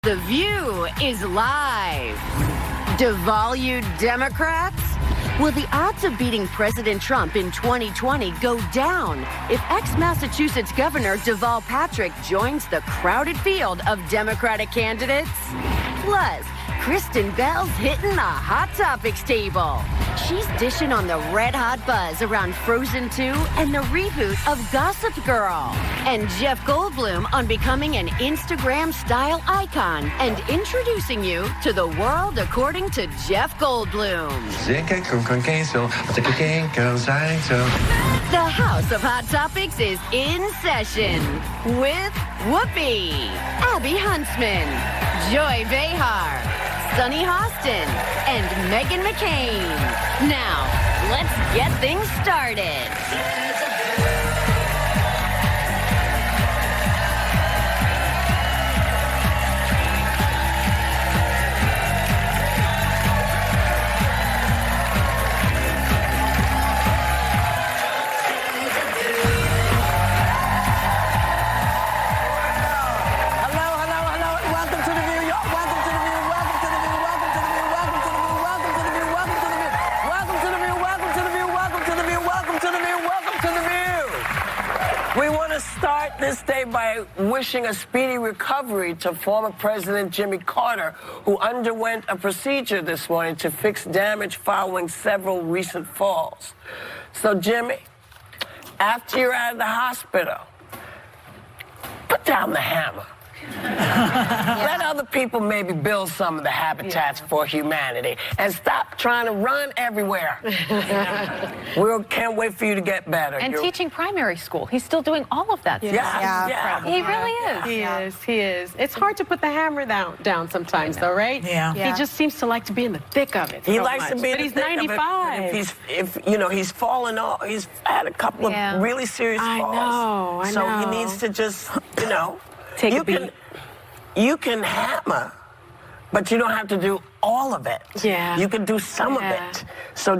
The View is live. Devalued Democrats? Will the odds of beating President Trump in 2020 go down if ex-Massachusetts Governor Deval Patrick joins the crowded field of Democratic candidates? Plus, Kristen Bell's hitting the Hot Topics table. She's dishing on the red-hot buzz around Frozen 2 and the reboot of Gossip Girl. And Jeff Goldblum on becoming an Instagram-style icon and introducing you to the world according to Jeff Goldblum. The House of Hot Topics is in session with Whoopi, Abby Huntsman, Joy Behar, Sunny Hostin, and Meghan McCain. Now, let's get things started. This day by wishing a speedy recovery to former President Jimmy Carter, who underwent a procedure this morning to fix damage following several recent falls. So, Jimmy, after you're out of the hospital, put down the hammer. Let other people maybe build some of the habitats for humanity and stop trying to run everywhere. We can't wait for you to get better. And teaching primary school. He's still doing all of that. Yeah. He really is. He is. It's hard to put the hammer down sometimes, though, right? Yeah. He just seems to like to be in the thick of it. He likes to be in the thick thick of it. But he's 95. He's fallen off. He's had a couple of really serious falls. I know. He needs to just, take a beat. You can hammer, but you don't have to do all of it. Yeah. You can do some of it. So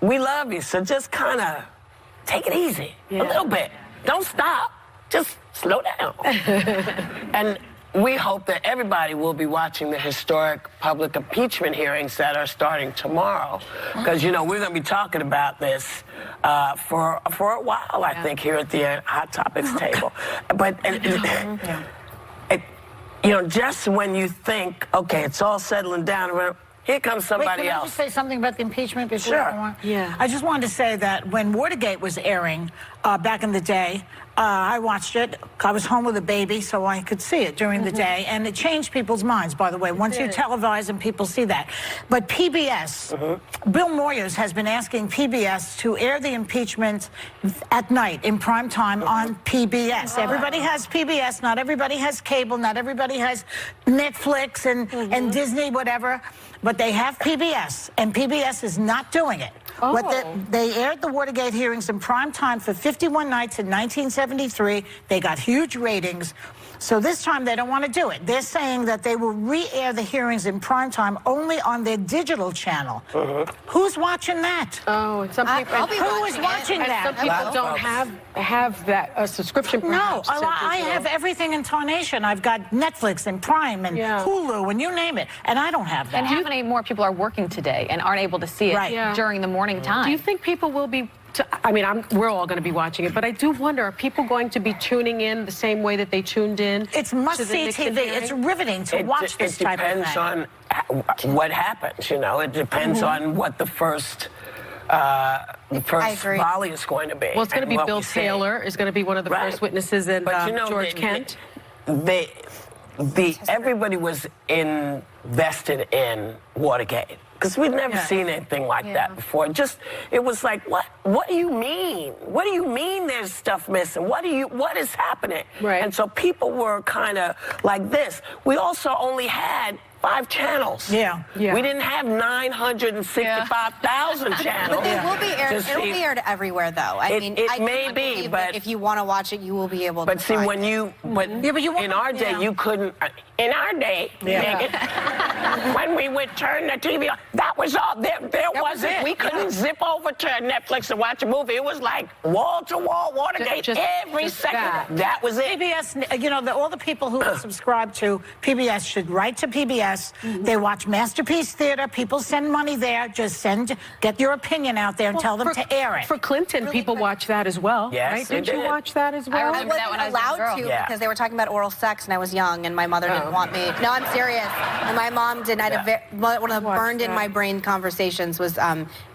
we love you. So just kind of take it easy a little bit. Don't stop. Just slow down. And we hope that everybody will be watching the historic public impeachment hearings that are starting tomorrow. Because, we're going to be talking about this for a while, I think, here at the Hot Topics table. But... just when you think, okay, it's all settling down, here comes somebody else. Can I just say something about the impeachment before? Sure. Yeah. I just wanted to say that when Watergate was airing back in the day, I watched it. I was home with a baby, so I could see it during the day, and it changed people's minds, by the way, once you televise and people see that. But PBS, Bill Moyers has been asking PBS to air the impeachment at night in prime time on PBS. Everybody has PBS. Not everybody has cable. Not everybody has Netflix and Disney, whatever. But they have PBS, and PBS is not doing it. They aired the Watergate hearings in prime time for 51 nights in 1973. They got huge ratings. So this time they don't want to do it. They're saying that they will re-air the hearings in prime time only on their digital channel. Who's watching that? Oh, and some people... Who is watching that? Some people don't have that subscription. No, I have everything in Tarnation. I've got Netflix and Prime and Hulu and you name it, and I don't have that. And how many more people are working today and aren't able to see it during the morning time? Do you think people will be... we're all going to be watching it, but I do wonder, are people going to be tuning in the same way that they tuned in? It's must-see TV. It's riveting to watch this type of thing. It depends on what happens, It depends on what the first volley is going to be. Well, it's going to be Bill Taylor is going to be one of the first witnesses, and George Kent. Everybody was invested in Watergate. Because we'd never seen anything like that before. It was like, what do you mean? What do you mean there's stuff missing? What is happening? Right. And so people were kind of like this. We also only had 5 channels. Yeah. We didn't have 965,000 channels. But they will be aired. It'll be aired everywhere, though. I mean, it may be, but if you want to watch it, you will be able to. But see, when you, in our day, you couldn't. In our day, when we would turn the TV on, that was all. There wasn't. We couldn't zip over to Netflix and watch a movie. It was like wall to wall Watergate every second. That was it. PBS, you know, all the people who subscribe to PBS should write to PBS. They watch Masterpiece Theater. People send money there. Just get your opinion out there and tell them to air it. For Clinton, people watch that as well. Yes, right? Didn't you watch that as well? I wasn't allowed to because they were talking about oral sex, and I was young, and my mother didn't want me. No, I'm serious. And my mom didn't. I had one of the burned in my brain conversations was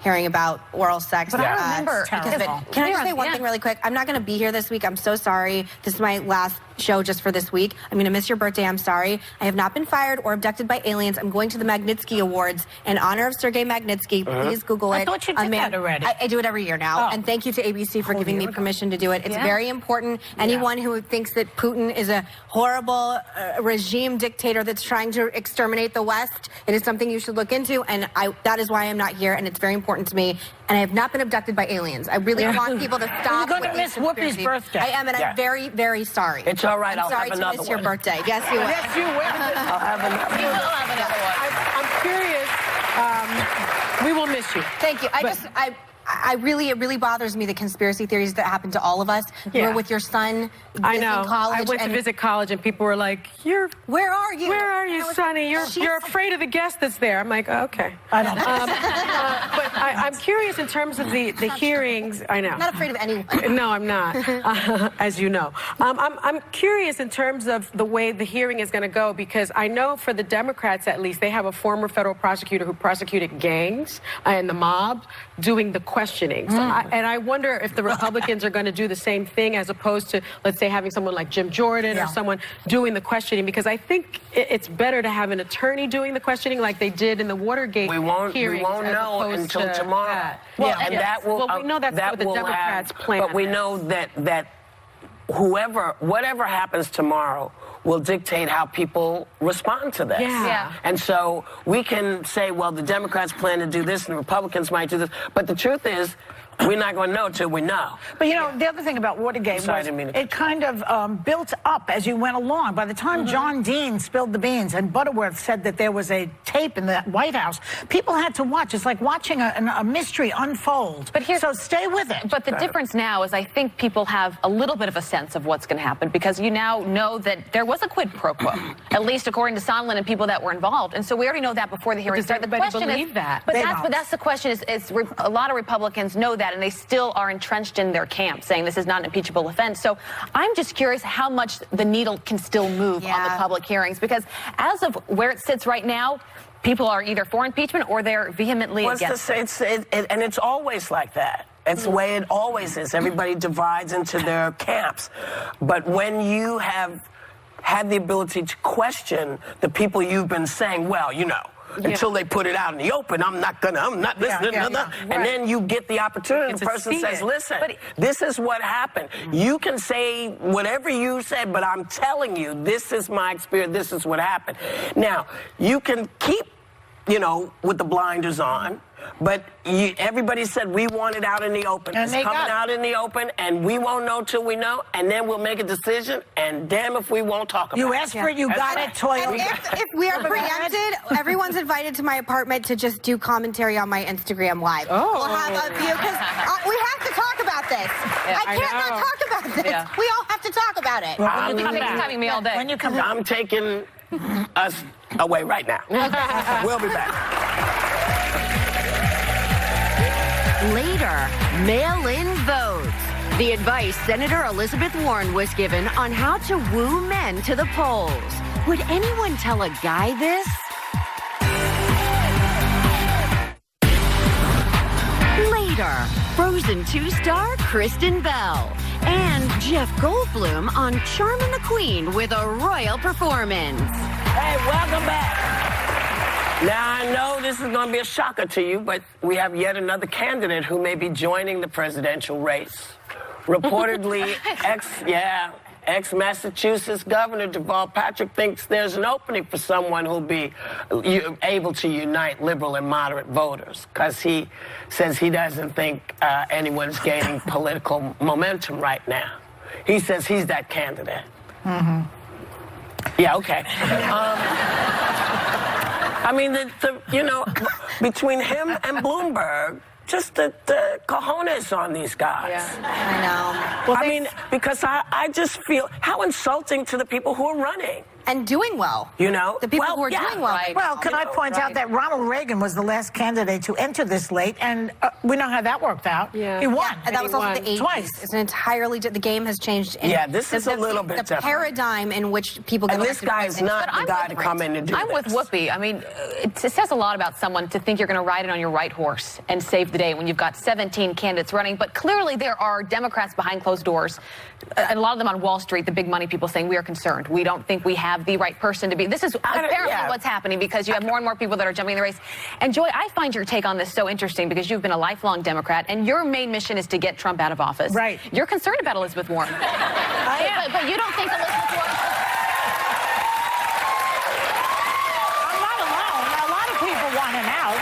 hearing about oral sex. But I remember. Can I just say one thing really quick? I'm not going to be here this week. I'm so sorry. This is my last show just for this week. I'm going to miss your birthday. I'm sorry. I have not been fired or abducted by aliens. I'm going to the Magnitsky Awards in honor of Sergei Magnitsky. Please Google it. I thought you did that already. I do it every year now. And thank you to ABC for giving me permission to do it. It's very important. Anyone who thinks that Putin is a horrible regime dictator that's trying to exterminate the West, it is something you should look into. And that is why I'm not here. And it's very important to me. And I have not been abducted by aliens. I really want people to stop. You're going to miss Whoopi's birthday. I am, and I'm very, very sorry. It's all right. I'll have another one. Sorry to miss your birthday. Yes, you will. Yes, you will. I'll have another I'm curious. We will miss you. Thank you. It really bothers me, the conspiracy theories that happen to all of us. You were with your son I know. college. I went to visit college, and people were like, where are you? Where are you, Sonny? You're afraid of the guest that's there. I'm like, okay. I don't know. But I'm curious in terms of the hearings. I know. I'm not afraid of anyone. No, I'm not, as you know. I'm curious in terms of the way the hearing is going to go, because I know for the Democrats, at least, they have a former federal prosecutor who prosecuted gangs and the mob doing the questioning. So and I wonder if the Republicans are going to do the same thing, as opposed to, let's say, having someone like Jim Jordan or someone doing the questioning, because I think it's better to have an attorney doing the questioning like they did in the Watergate hearings. We won't know until tomorrow. Well, we know that's what the Democrats plan. But we know that whatever happens tomorrow will dictate how people respond to this. And so we can say, well, the Democrats plan to do this and the Republicans might do this. But the truth is, we're not going to know till we know. But, you know, the other thing about Watergate was it kind of built up as you went along. By the time John Dean spilled the beans and Butterworth said that there was a tape in the White House, people had to watch. It's like watching a mystery unfold. So stay with it. But the difference now is I think people have a little bit of a sense of what's going to happen, because you now know that there was a quid pro quo, at least according to Sondland and people that were involved. And so we already know that before the hearing started. The question believe that? But that's the question is a lot of Republicans know that, and they still are entrenched in their camp, saying this is not an impeachable offense. So I'm just curious how much the needle can still move on the public hearings, because as of where it sits right now, people are either for impeachment or they're vehemently against it. And it's always like that. It's the way it always is. Everybody divides into their camps. But when you have had the ability to question the people you've been saying, well, you know, until they put it out in the open, I'm not listening to another. And then you get the opportunity. The person says, listen, this is what happened. You can say whatever you said, but I'm telling you, this is my experience. This is what happened. Now, you can keep, you know, with the blinders on. But everybody said we want it out in the open. It's coming out in the open, and we won't know till we know, and then we'll make a decision, and damn if we won't talk about it. You asked for it, you got it, Toya. If we are preempted, everyone's invited to my apartment to just do commentary on my Instagram Live. We'll have a view, because we have to talk about this. I can't not talk about this. We all have to talk about it. It's having me all day. When you come back. I'm taking us away right now. We'll be back. Later, mail-in votes. The advice Senator Elizabeth Warren was given on how to woo men to the polls. Would anyone tell a guy this? Later, Frozen 2 star Kristen Bell and Jeff Goldblum on Charmin' the Queen with a royal performance. Hey, welcome back. Now, I know this is going to be a shocker to you, but we have yet another candidate who may be joining the presidential race. Reportedly, Ex-Massachusetts Governor Deval Patrick thinks there's an opening for someone who'll be able to unite liberal and moderate voters, because he says he doesn't think anyone's gaining political momentum right now. He says he's that candidate. Mm-hmm. Yeah, okay. I mean, you know, between him and Bloomberg, just the cojones on these guys. Yeah. I know. Well, I mean, because I just feel how insulting to the people who are running. And doing well. You know? The people who are doing well. Right. Well, can I point out that Ronald Reagan was the last candidate to enter this late, and we know how that worked out. Yeah. He won. And that was also the 80s. Twice. It's an entirely, the game has changed. Yeah, this is a little bit the different. paradigm in which people get And this guy is not the guy to come in and do I'm this. with Whoopi. I mean, it says a lot about someone to think you're going to ride it on your right horse and save the day when you've got 17 candidates running. But clearly there are Democrats behind closed doors, and a lot of them on Wall Street, the big money people saying we are concerned. We don't think we have the right person to be. This is apparently what's happening, because you have more and more people that are jumping in the race. And Joy, I find your take on this so interesting, because you've been a lifelong Democrat and your main mission is to get Trump out of office. Right. You're concerned about Elizabeth Warren. I am. But you don't think Elizabeth Warren... I'm not alone. A lot of people want him out.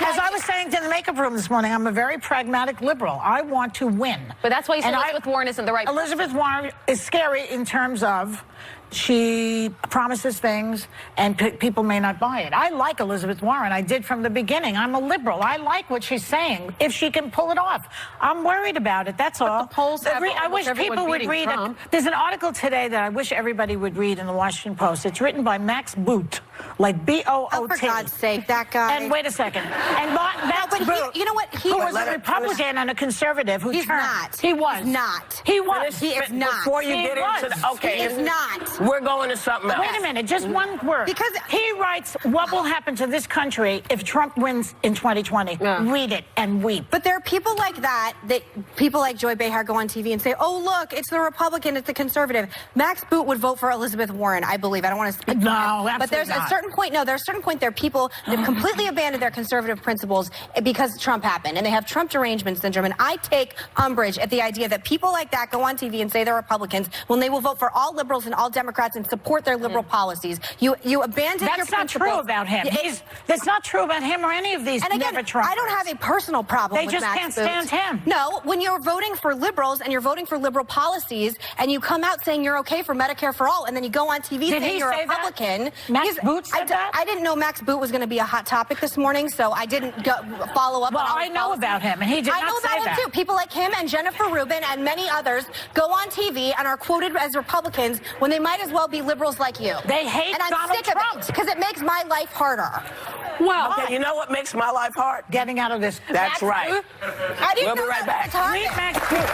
As I was saying to the makeup room this morning, I'm a very pragmatic liberal. I want to win. But that's why you say Elizabeth Warren isn't the right person. Elizabeth Warren is scary in terms of she promises things and people may not buy it. I like Elizabeth Warren. I did from the beginning. I'm a liberal. I like what she's saying, if she can pull it off. I'm worried about it, that's all. The polls have I wish people would read it. There's an article today that I wish everybody would read in the Washington Post. It's written by Max Boot, like B-O-O-T. Oh, for God's sake, that guy. And wait a second. And Max Boot, you know what? who was a Republican and a conservative who He's turned. not. He was. He's not. He was. He is not. Before you get into the... Okay. He is not. We're going to something else. Wait a minute, just one word. Because he writes, what will happen to this country if Trump wins in 2020? Yeah. Read it and weep. But there are people like that, people like Joy Behar go on TV and say, oh, look, it's the Republican, it's the conservative. Max Boot would vote for Elizabeth Warren, I believe. I don't want to speak for him. But there's a certain point, there's a certain point there are people that have completely abandoned their conservative principles because Trump happened. And they have Trump derangement syndrome. And I take umbrage at the idea that people like that go on TV and say they're Republicans when they will vote for all liberals and all Democrats and support their liberal policies. You abandon your principles. That's not true about him. That's not true about him or any of these. And again, I don't have a personal problem with Max Boot. They just can't stand him. No, when you're voting for liberals and you're voting for liberal policies and you come out saying you're okay for Medicare for all and then you go on TV saying you're a Republican. Max Boot said that? I didn't know Max Boot was going to be a hot topic this morning, so I didn't follow up on all I know about him, and he did not say that. I know about him, too. People like him and Jennifer Rubin and many others go on TV and are quoted as Republicans when they might as well be liberals like you. They hate and I'm Donald sick Trump. of it because it makes my life harder. Well, okay, you know what makes my life hard? Getting out of this. That's right. I didn't We'll know be right that back. was a Read target. Max Boot.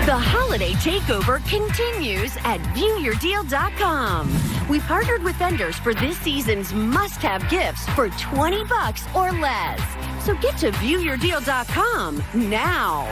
The holiday takeover continues at viewyourdeal.com. We partnered with vendors for this season's must-have gifts for $20 or less. So get to viewyourdeal.com now.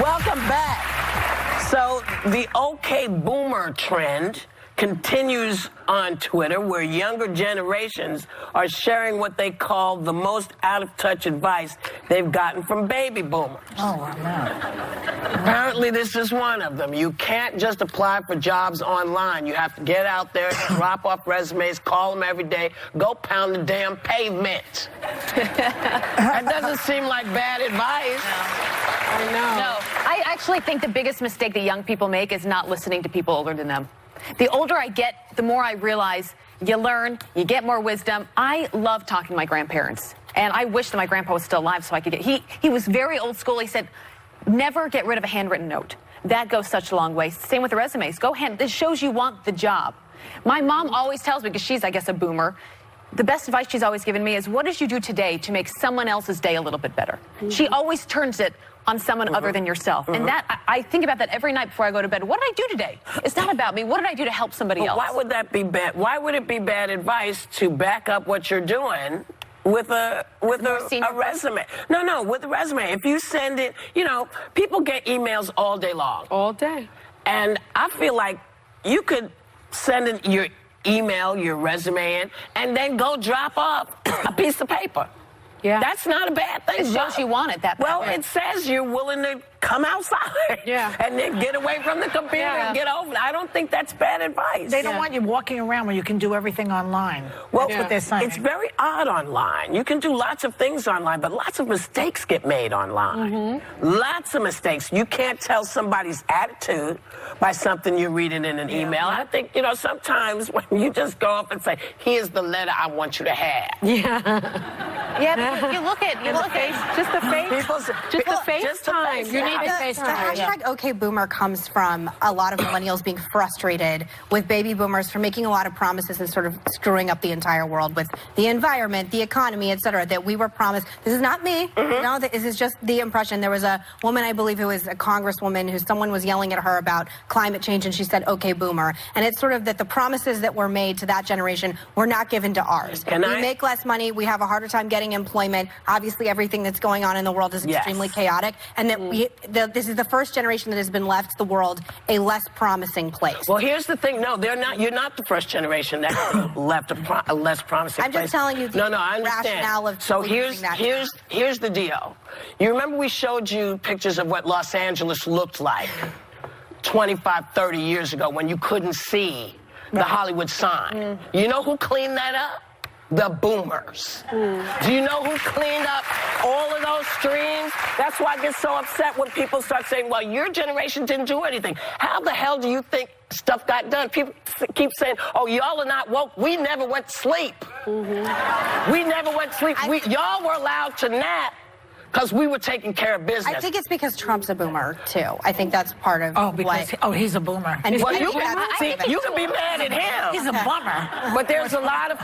Welcome back. So the OK Boomer trend continues on Twitter, where younger generations are sharing what they call the most out-of-touch advice they've gotten from baby boomers. Oh, no. Apparently, this is one of them. You can't just apply for jobs online. You have to get out there, drop off resumes, call them every day, go pound the damn pavement. That doesn't seem like bad advice. I know. No, I actually think the biggest mistake that young people make is not listening to people older than them. The older I get, the more I realize you learn, you get more wisdom. I love talking to my grandparents, and I wish that my grandpa was still alive so I could get... He was very old school. He said, never get rid of a handwritten note. That goes such a long way. Same with the resumes. It shows you want the job. My mom always tells me, because she's, I guess, a boomer, the best advice she's always given me is, what did you do today to make someone else's day a little bit better? She always turns it on someone other than yourself. And that, I think about that every night before I go to bed. What did I do today? It's not about me. What did I do to help somebody else? Why would that be bad? Why would it be bad advice to back up what you're doing with a resume? No, with a resume. If you send it, people get emails all day long. All day. And I feel like you could send in your email your resume in, and then go drop off a piece of paper. Yeah. That's not a bad thing. It shows you want it that bad. Well, it says you're willing to come outside and then get away from the computer and get over it. I don't think that's bad advice. They don't want you walking around when you can do everything online. Well, That's what they're saying. It's very odd online. You can do lots of things online, but lots of mistakes get made online. Lots of mistakes. You can't tell somebody's attitude by something you're reading in an email. I think, you know, sometimes when you just go up and say, here's the letter I want you to have. Yeah, you look at Just the face. Just the FaceTime. You need the hashtag OK Boomer comes from a lot of millennials being frustrated with baby boomers for making a lot of promises and sort of screwing up the entire world with the environment, the economy, et cetera, that we were promised. This is not me. No, this is just the impression. There was a woman, I believe, who was a congresswoman, who someone was yelling at her about climate change, and she said, OK Boomer. And it's sort of that the promises that were made to that generation were not given to ours. We make less money. We have a harder time getting employment. Obviously, everything that's going on in the world is extremely chaotic. And that this is the first generation that has been left the world a less promising place. Well, here's the thing. No, they're not. You're not the first generation that left a less promising place. I'm just telling you the I understand. rationale of so here's the deal. You remember we showed you pictures of what Los Angeles looked like 25, 30 years ago when you couldn't see the Hollywood sign. You know who cleaned that up? The boomers. Do you know who cleaned up all of those streams? That's why I get so upset when people start saying, well, your generation didn't do anything. How the hell do you think stuff got done? People keep saying, oh, y'all are not woke. We never went to sleep. We never went to sleep. Y'all were allowed to nap because we were taking care of business. I think it's because Trump's a boomer, too. I think that's part of he's a boomer. And well, you can be mad at him. He's a bummer. But there's a lot of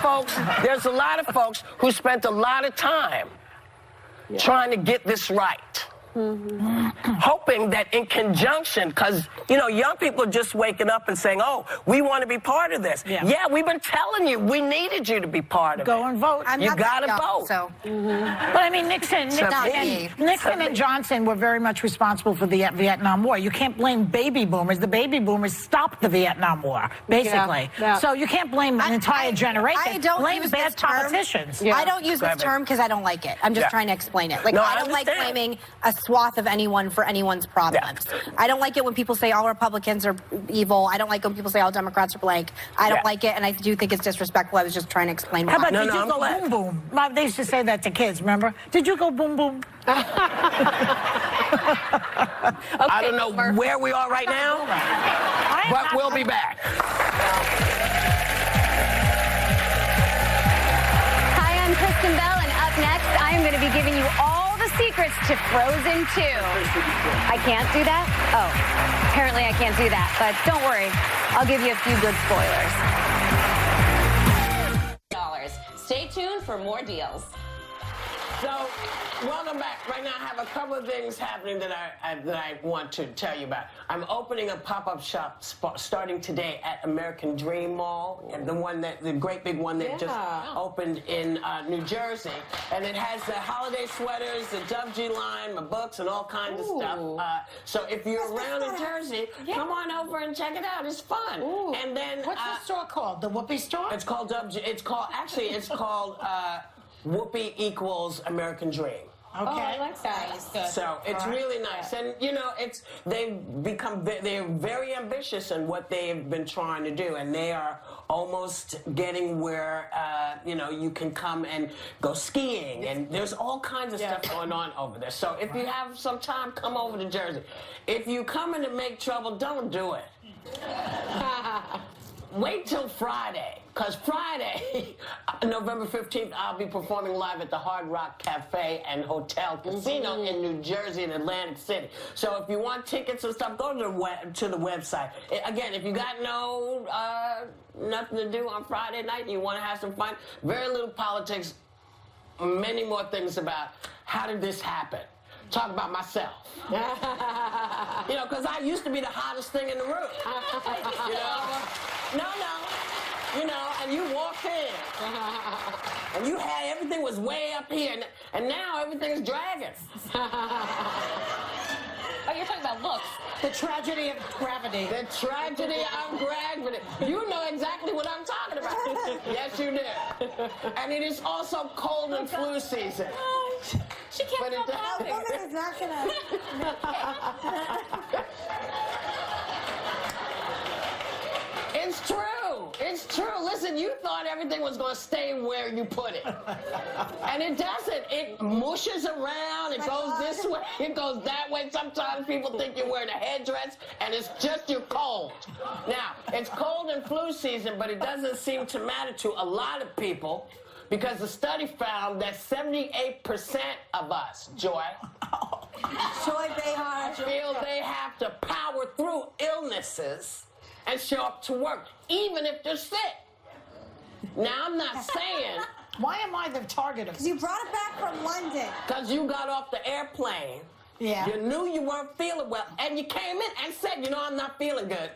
folks who spent a lot of time trying to get this right. Hoping that in conjunction, because, you know, young people are just waking up and saying, oh, we want to be part of this. Yeah, we've been telling you, we needed you to be part of it. Go and vote. You got to vote. So. But I mean, Nixon and Johnson were very much responsible for the Vietnam War. You can't blame baby boomers. The baby boomers stopped the Vietnam War, basically. So you can't blame an entire generation. I don't blame use bad this term. politicians. I don't use this term because I don't like it. I'm just trying to explain it. Like, no, I don't like blaming a swath of anyone for anyone's problems. I don't like it when people say all Republicans are evil. I don't like when people say all Democrats are blank. I don't like it, and I do think it's disrespectful. I was just trying to explain why. How about did you go boom boom? Mom, they used to say that to kids, remember? Did you go boom boom? I don't know where we are right now, but we'll be back. Hi, I'm Kristen Bell, and up next, I am going to be giving you all the secrets to Frozen 2. I can't do that? Oh, apparently I can't do that, but don't worry. I'll give you a few good spoilers. Stay tuned for more deals. So, welcome back. Right now, I have a couple of things happening that I want to tell you about. I'm opening a pop-up shop starting today at American Dream Mall, and the great big one that just opened in New Jersey. And it has the holiday sweaters, the Dove G line, my books, and all kinds of stuff. So if you're around New Jersey, come on over and check it out. It's fun. And then what's the store called? The Whoopi store? It's called Dove G. It's called Whoopi equals American Dream. Okay. Oh, I like that. So it's really nice. And, you know, they're very ambitious in what they've been trying to do. And they are almost getting where, you know, you can come and go skiing. And there's all kinds of stuff going on over there. So if you have some time, come over to Jersey. If you come in to make trouble, don't do it. Wait till Friday, because Friday, November 15th, I'll be performing live at the Hard Rock Cafe and Hotel Casino in New Jersey and Atlantic City. So if you want tickets and stuff, go to the website. Again, if you got nothing to do on Friday night and you want to have some fun, very little politics, many more things about how did this happen. Talk about myself. You know, because I used to be the hottest thing in the room. You know? No. You know, and you walked in. And you had, everything was way up here. And now everything's dragging. Oh, you're talking about looks. The tragedy of gravity. The tragedy of gravity. You know exactly what I'm talking about. Yes, you do. And it is also cold and flu season. She can't But stop laughing. Woman is not gonna. It's true. It's true. Listen, you thought everything was going to stay where you put it. And it doesn't. It mushes around. It goes this way. It goes that way. Sometimes people think you're wearing a headdress, and it's just you're cold. Now, it's cold and flu season, but it doesn't seem to matter to a lot of people because the study found that 78% of us, Joy, Joy Behar. feel they have to power through illnesses and show up to work, even if they're sick. Now, I'm not saying... Why am I the target of Because you brought it back from London. Because you got off the airplane, Yeah. you knew you weren't feeling well, and you came in and said, you know, I'm not feeling good.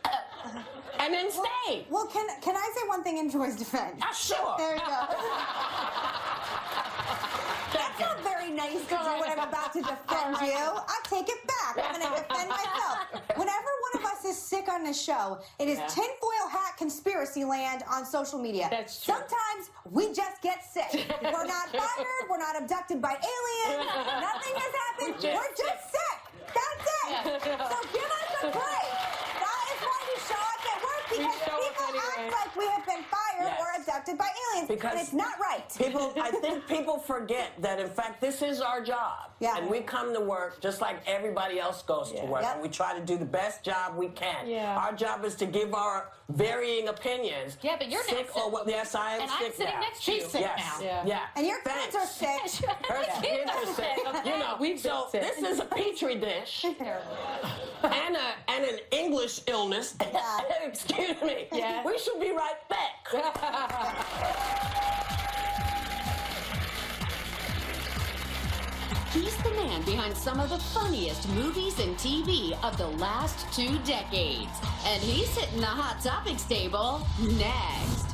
And then stayed. Well, can I say one thing in Joy's defense? Sure. There you go. That's not very nice to do when I'm about to defend you. I'll take it back. I'm going to defend myself. Whenever one of us is sick on the show, it is tinfoil hat conspiracy land on social media. That's true. Sometimes we just get sick. We're not fired. We're not abducted by aliens. Nothing has happened. We're just sick. That's it. So give us a break. That is why we show up at work, because people act like we have been fired or abducted by aliens, Because and it's not right. I think people forget that, in fact, this is our job. Yeah. And we come to work just like everybody else goes to work. Yep. And we try to do the best job we can. Yeah. Our job is to give our varying opinions. Yeah, but you're sick not or what? Yes, I am And sick I'm sitting now. next to you. She's sick Yes. now. Yeah. Yeah. And your kids are Thanks. sick. Her kids are sick. You know, We've been so sick. this is a petri dish and an English illness. Excuse me. Yeah. We should be right back. He's the man behind some of the funniest movies and TV of the last 2 decades. And he's hitting the Hot Topics table next.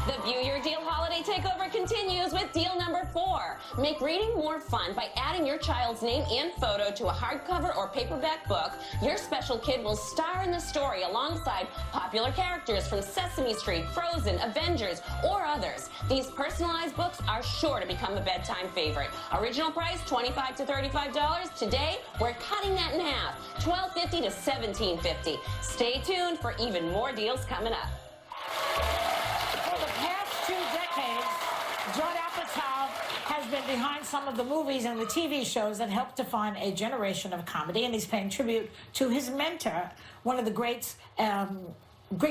The View Your Deal holiday takeover continues with deal number 4. Make reading more fun by adding your child's name and photo to a hardcover or paperback book. Your special kid will star in the story alongside popular characters from Sesame Street, Frozen, Avengers, or others. These personalized books are sure to become a bedtime favorite. Original price $25 to $35. Today, we're cutting that in half, $12.50 to $17.50. Stay tuned for even more deals coming up. For the past 2 decades, Judd Apatow has been behind some of the movies and the TV shows that helped define a generation of comedy, and he's paying tribute to his mentor, one of the great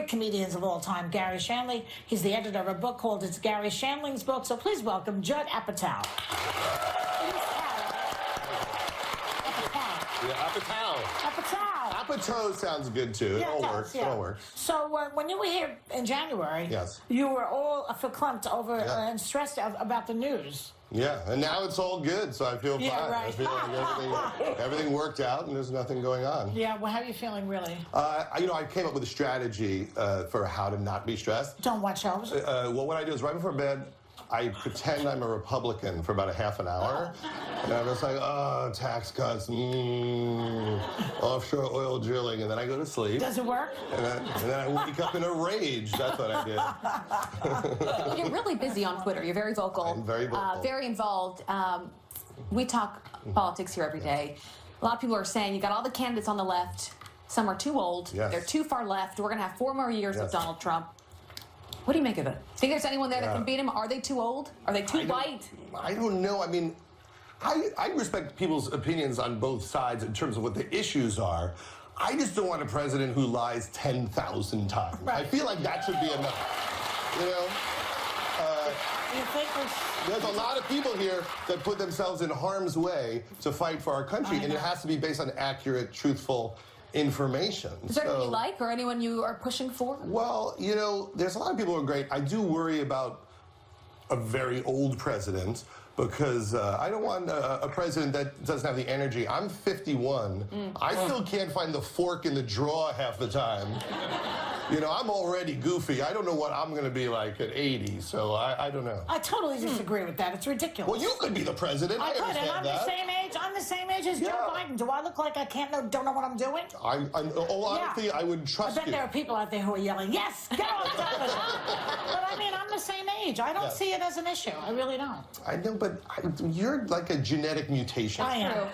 comedians of all time, Gary Shandling. He's the editor of a book called It's Gary Shandling's Book, so please welcome Judd Apatow. Apatow sounds good too. It all works. It all works. So when you were here in January, you were all verklempt over and stressed out about the news. Yeah, and now it's all good, so I feel fine. Right. I feel like everything worked out and there's nothing going on. Yeah, well, how are you feeling, really? I came up with a strategy for how to not be stressed. Don't watch shows? Well, what I do is right before bed, I pretend I'm a Republican for about a half an hour. And I'm just like, oh, tax cuts, offshore oil drilling, and then I go to sleep. Does it work? And then I wake up in a rage. That's what I did. You're really busy on Twitter. You're very vocal. I'm very vocal. Very involved. We talk politics here every day. A lot of people are saying you got all the candidates on the left. Some are too old. Yes. They're too far left. We're going to have 4 more years Yes. with Donald Trump. What do you make of it? Think there's anyone there that can beat him? Are they too old? Are they too white? I don't know. I mean, I respect people's opinions on both sides in terms of what the issues are. I just don't want a president who lies 10,000 times. I feel like that should be enough. You know? You think there's a lot of people here that put themselves in harm's way to fight for our country, and it has to be based on accurate, truthful information. Is there anyone you like or anyone you are pushing for? Well, you know, there's a lot of people who are great. I do worry about a very old president because I don't want a president that doesn't have the energy. I'm 51. I still can't find the fork in the drawer half the time. You know, I'm already goofy. I don't know what I'm going to be like at 80, so I don't know. I totally disagree with that. It's ridiculous. Well, you could be the president. I could, and understand I'm that. the same age. I'm the same age as Joe Biden. Do I look like I don't know what I'm doing? Honestly, I would trust I bet there are people out there who are yelling, yes, get on television. But I mean, I'm the same age. I don't see it as an issue. I really don't. I know, but you're like a genetic mutation. I am.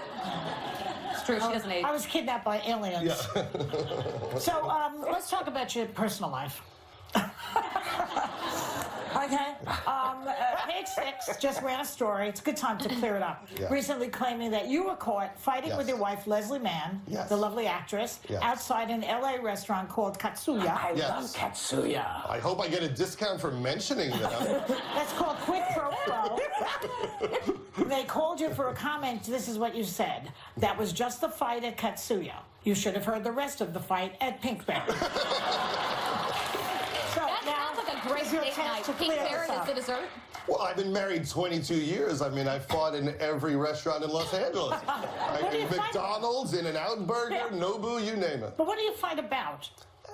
It's true. She doesn't age. I was kidnapped by aliens. Yeah. So let's talk about your personal life. Okay. Page 6 just ran a story. It's a good time to clear it up. Yeah. Recently claiming that you were caught fighting with your wife, Leslie Mann, the lovely actress, outside an LA restaurant called Katsuya. I love Katsuya. I hope I get a discount for mentioning them. That's called quid pro quo. They called you for a comment. This is what you said. That was just the fight at Katsuya. You should have heard the rest of the fight at Pinkberry. That sounds like a great date night. Pinkberry is the dessert? Well, I've been married 22 years. I mean, I fought in every restaurant in Los Angeles. McDonald's, In-N-Out Burger, Nobu, you name it. But what do you fight about?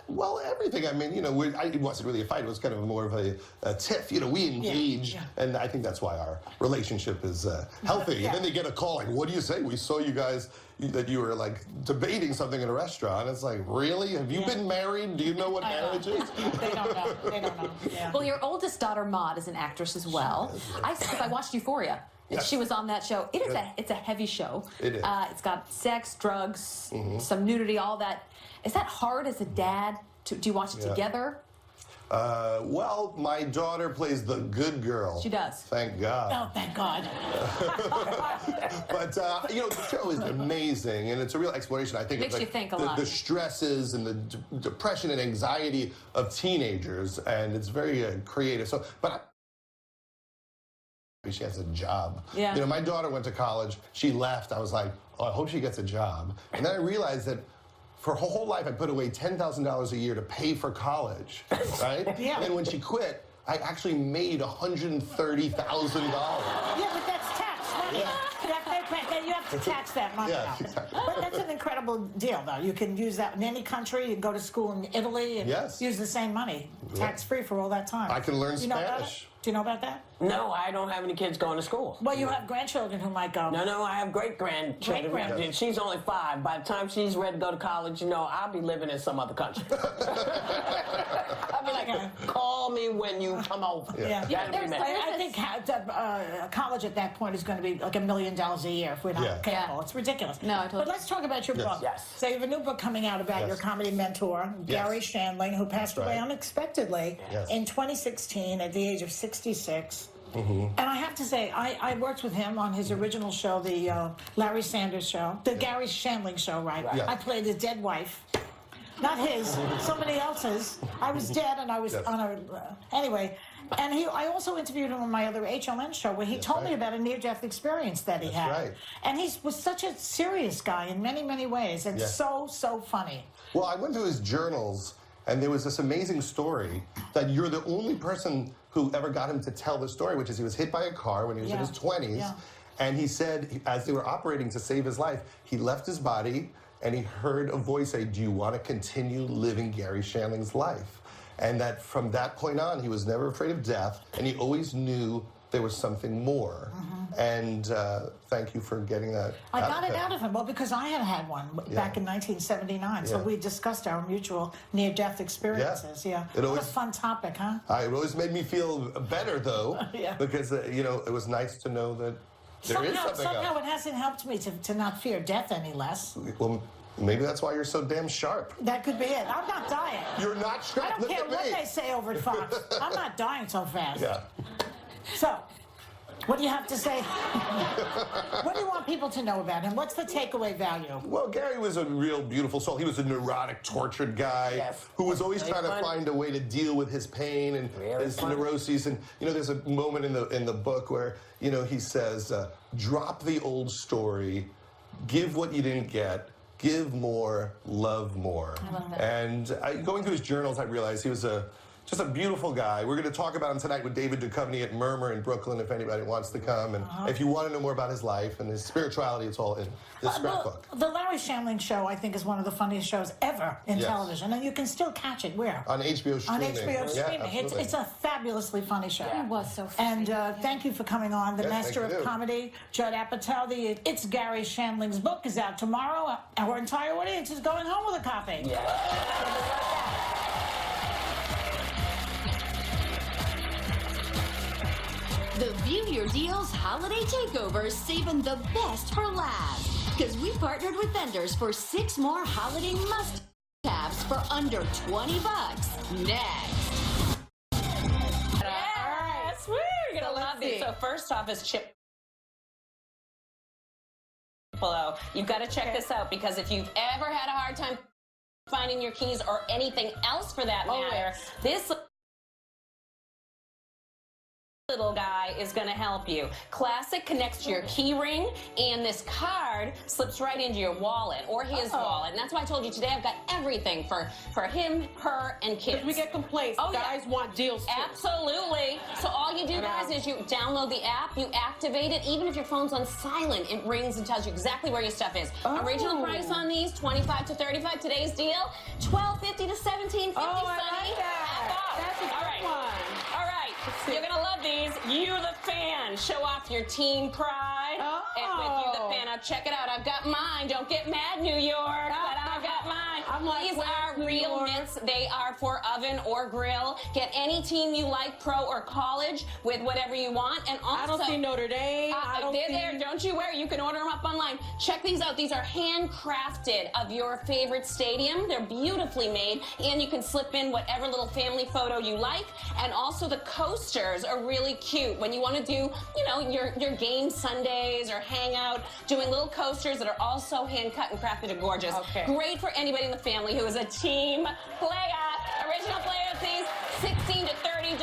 Well, everything. I mean, you know, it wasn't really a fight. It was kind of more of a tiff. You know, we engage, and I think that's why our relationship is healthy. And then they get a call like, what do you say? We saw you guys, that you were, like, debating something in a restaurant. It's like, really? Have you been married? Do you know what marriage is? They don't know. They don't know. Yeah. Well, your oldest daughter, Maude, is an actress as well. I watched Euphoria. Yes. She was on that show. It's a heavy show. It is. It's got sex, drugs, some nudity, all that. Is that hard as a dad? Do you watch it together? Well, my daughter plays the good girl. She does. Thank God. Oh, thank God. But, you know, the show is amazing, and it's a real exploration, I think, Makes of you think a lot. the stresses and the depression and anxiety of teenagers, and it's very creative. So, but she has a job. Yeah. You know, my daughter went to college. She left. I was like, oh, I hope she gets a job. And then I realized that for her whole life, I put away $10,000 a year to pay for college, right? Yeah. And then when she quit, I actually made $130,000. Yeah, but that's tax money. Yeah. You have to tax that money out. Exactly. But that's an incredible deal, though. You can use that in any country. You can go to school in Italy and use the same money, tax-free for all that time. I can learn You know about Spanish. it? Do you know about that? No, I don't have any kids going to school. Well, you have grandchildren who might go. No, I have great-grandchildren. Great-grandchildren. She's only 5. By the time she's ready to go to college, you know, I'll be living in some other country. I'll be like, call me when you come over. Yeah. That'll be me. I think college at that point is going to be like $1 million a year if we're not careful. It's ridiculous. No, I totally. But let's talk about your book. Yes. So you have a new book coming out about your comedy mentor, Gary Shandling, who passed away unexpectedly in 2016 at the age of 66. And I have to say, I worked with him on his original show, the Larry Sanders Show, the Gary Shandling Show, right? I played the dead wife. Not his, somebody else's. I was dead and I was on a... anyway, and I also interviewed him on my other HLN show where he told me about a near-death experience that he had. And he was such a serious guy in many, many ways and so funny. Well, I went through his journals, and there was this amazing story that you're the only person who ever got him to tell the story, which is he was hit by a car when he was in his 20s. And he said, as they were operating to save his life, he left his body and he heard a voice say, do you want to continue living Gary Shandling's life? And that from that point on, he was never afraid of death, and he always knew there was something more. And thank you for getting that I got it out of him. Well, because I had one back in 1979. So we discussed our mutual near-death experiences. What a fun topic, huh? It always made me feel better, though, because, you know, it was nice to know that there is something somehow it hasn't helped me to not fear death any less. Well, maybe that's why you're so damn sharp. That could be it. I'm not dying. You're not sharp. I don't care what they say over at Fox. I'm not dying so fast. Yeah. So, what do you have to say? What do you want people to know about him? What's the takeaway value? Well, Gary was a real beautiful soul. He was a neurotic, tortured guy who was always trying to find a way to deal with his pain and his neuroses. And, you know, there's a moment in the book where, you know, he says, drop the old story, give what you didn't get, give more, love more. I love that. And going through his journals, I realized he was a just a beautiful guy. We're going to talk about him tonight with David Duchovny at Murmur in Brooklyn, if anybody wants to come. And if you want to know more about his life and his spirituality, it's all in this scrapbook. The Larry Shandling Show, I think, is one of the funniest shows ever in television. And you can still catch it where? On HBO streaming. On HBO streaming. It's a fabulously funny show. It was so funny. And thank you for coming on. The Master of Comedy, Judd Apatow. It's Gary Shandling's book is out tomorrow. Our entire audience is going home with a copy. The View Your Deals Holiday Takeover is saving the best for last. Because we partnered with vendors for 6 more holiday must-haves for under $20. Next. Yes, we're going to love these. So first off is chip. You've got to check this out because if you've ever had a hard time finding your keys or anything else for that matter, this little guy is going to help you. Classic connects to your key ring, and this card slips right into your wallet or his wallet. And that's why I told you today I've got everything for him, her, and kids. We get complaints. Guys want deals too. Absolutely. So all you do, guys, is you download the app, you activate it. Even if your phone's on silent, it rings and tells you exactly where your stuff is. Original price on these, $25 to $35. Today's deal, $12.50 to $17.50. Sonny. I like that. That's a good one. All right. You're going to love these. You, the fan. Show off your teen pride. And with You, the fan. Now, check it out. I've got mine. Don't get mad, New York. But I've got mine. These are real mitts. They are for oven or grill. Get any team you like, pro or college, with whatever you want. And also, I don't see Notre Dame. They're there. Don't you worry. You can order them up online. Check these out. These are handcrafted of your favorite stadium. They're beautifully made. And you can slip in whatever little family photo you like. And also the coasters are really cute. When you want to do, you know, your game Sundays or hang out, doing little coasters that are also hand cut and crafted and gorgeous. Great for anybody in the family who is a team player. Original player, please. $16 to $30.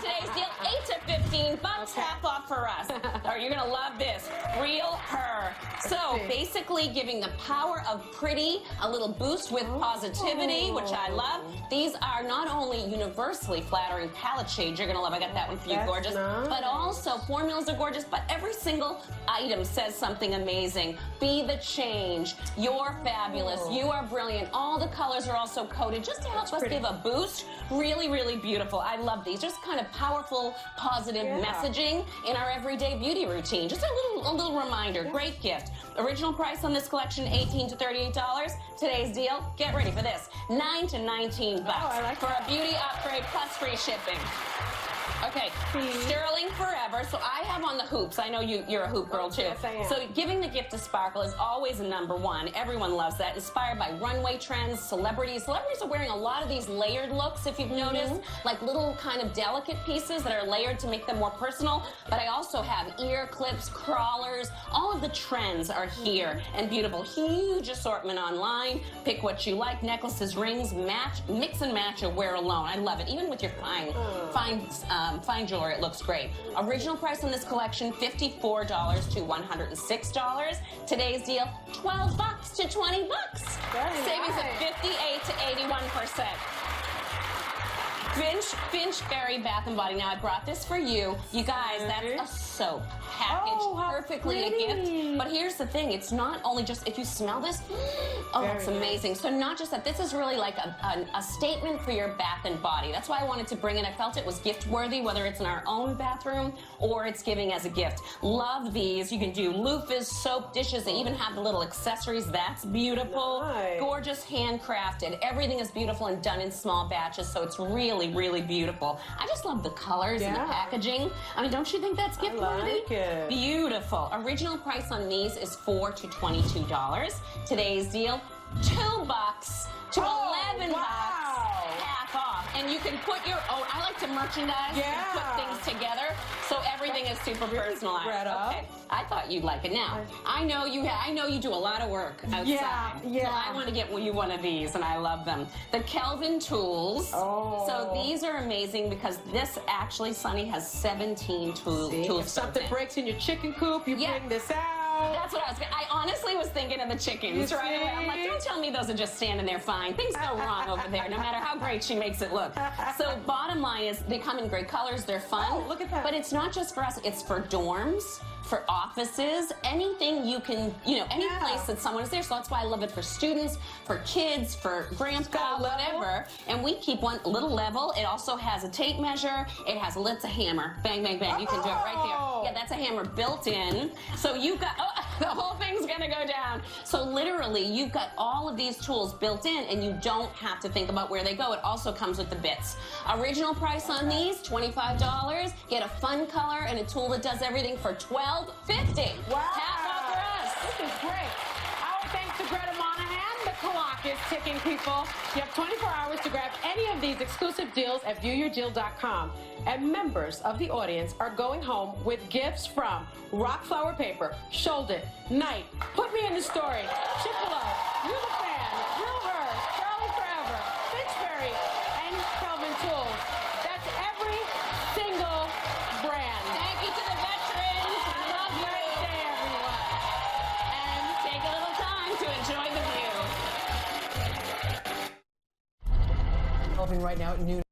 Today's deal, $8 to $15. Half off for us. Or you're gonna love this. Real her. So basically giving the power of pretty a little boost with positivity, which I love. These are not only universally flattering palette shades you're gonna love. I got that one for you, gorgeous. But also formulas are gorgeous, but every single item says something amazing. Be the change. You're fabulous. You are brilliant. All the colors are also coded just to help us give a boost. Really, really beautiful. I love these. Just kind of powerful, positive messaging in our everyday beauty routine. Just a little reminder. Great gift. Original price on this collection, $18 to $38. Today's deal, get ready for this, $9 to $19 for a beauty upgrade plus free shipping. Okay, Sterling Forever. So I have on the hoops. I know you're a hoop girl too. Yes, I am. So giving the gift of sparkle is always a #1. Everyone loves that. Inspired by runway trends, celebrities. Celebrities are wearing a lot of these layered looks, if you've noticed, like little kind of delicate pieces that are layered to make them more personal. But I also have ear clips, crawlers. All of the trends are here and beautiful. Huge assortment online. Pick what you like. Necklaces, rings, match, mix and match, or wear alone. I love it. Even with your fine jewelry, it looks great. Original price on this collection, $54 to $106. Today's deal, $12 to $20. Savings of 58 to 81%. Finch Fairy Bath & Body. Now, I brought this for you. You guys, that's a soap packaged perfectly a gift. But here's the thing. It's not only just, if you smell this, it's amazing. So not just that, this is really like a statement for your bath and body. That's why I wanted to bring it. I felt it was gift worthy, whether it's in our own bathroom or it's giving as a gift. Love these. You can do loofahs, soap, dishes. They even have the little accessories. That's beautiful. Nice. Gorgeous, handcrafted. Everything is beautiful and done in small batches, so it's really, really beautiful. I just love the colors and the packaging. I mean, don't you think that's gift worthy? Like it. Beautiful. Original price on these is $4 to $22. Today's deal, $2 to $11. Half off. And you can put your own, I like to merchandise and put things together, so everything is super personalized. Okay. I thought you'd like it. Now, I know you do a lot of work outside. So I want to get you one of these, and I love them. The Kelvin tools. So these are amazing because this actually, Sonny, has 17 tools. If something breaks in your chicken coop, you bring this out. That's what I honestly was thinking of the chickens right away. I'm like, don't tell me those are just standing there fine. Things go wrong over there, no matter how great she makes it look. So bottom line is they come in great colors. They're fun. Oh, look at that. But it's not just for us. It's for dorms, for offices, anything you can, any place that someone is there. So that's why I love it for students, for kids, for grandpa, whatever. And we keep one little level. It also has a tape measure. It has it's a hammer. Bang, bang, bang. You can do it right there. Yeah, that's a hammer built in. So you've got, the whole thing's going to go down. So literally, you've got all of these tools built in, and you don't have to think about where they go. It also comes with the bits. Original price on these, $25. Get a fun color and a tool that does everything for $12.50. Wow. How about for us? This is great. Our thanks to Greta Monahan. The clock is ticking, people. You have 24 hours to grab any of these exclusive deals at viewyourdeal.com. And members of the audience are going home with gifts from Rock Flower Paper, Shoulder, Night, Put Me in the Story, Chipolo, You the Fan, Real Her, Charlie Forever, Fitchberry, and Kelvin Tools. That's every single brand. Thank you to the veterans. Have a great day, everyone. And take a little time to enjoy the view. Right now at noon.